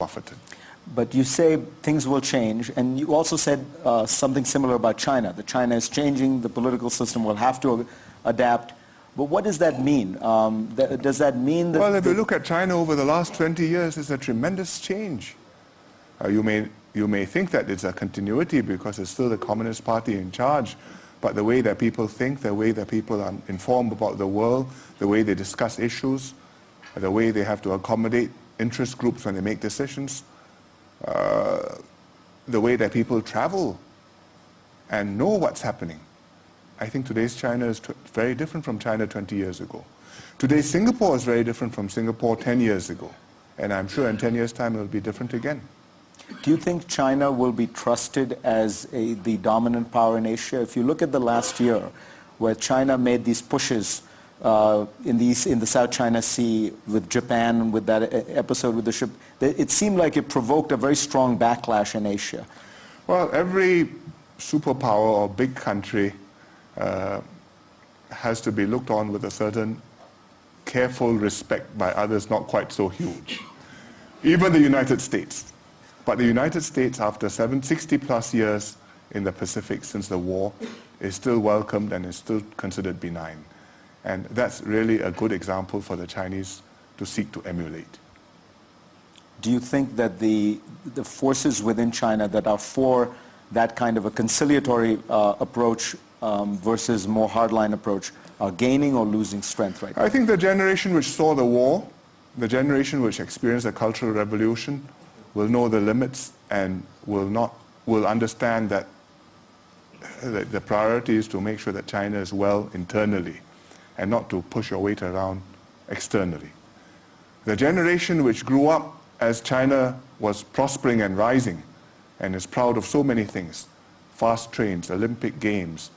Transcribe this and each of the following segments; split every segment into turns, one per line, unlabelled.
buffeted.
But you say things will change, and you also said something similar about China, that China is changing, the political system will have to adapt. But what does that mean? Does that mean that...
Well, if you look at China over the last 20 years, it's a tremendous change. You may think that it's a continuity because it's still the Communist Party in charge, but the way that people think, the way that people are informed about the world, the way they discuss issues, the way they have to accommodate interest groups when they make decisions, the way that people travel and know what's happening. I think today's China is very different from China 20 years ago. Today's Singapore is very different from Singapore 10 years ago. And I'm sure in 10 years' time it will be different again.
Do you think China will be trusted as the dominant power in Asia? If you look at the last year, where China made these pushes in the South China Sea with Japan, with that episode with the ship, it seemed like it provoked a very strong backlash in Asia.
Well, every superpower or big country has to be looked on with a certain careful respect by others not quite so huge. Even the United States. But the United States, after 60 plus years in the Pacific since the war, is still welcomed and is still considered benign. And that's really a good example for the Chinese to seek to emulate.
Do you think that the forces within China that are for that kind of a conciliatory approach versus more hardline approach are gaining or losing strength right now?
I think the generation which saw the war, the generation which experienced the Cultural Revolution, will know the limits and will understand that the priority is to make sure that China is well internally and not to push your weight around externally. The generation which grew up as China was prospering and rising and is proud of so many things, fast trains, Olympic Games,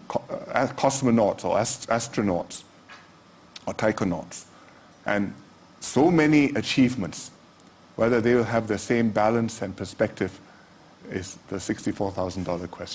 cosmonauts or astronauts or taikonauts, and so many achievements, whether they will have the same balance and perspective is the $64,000 question.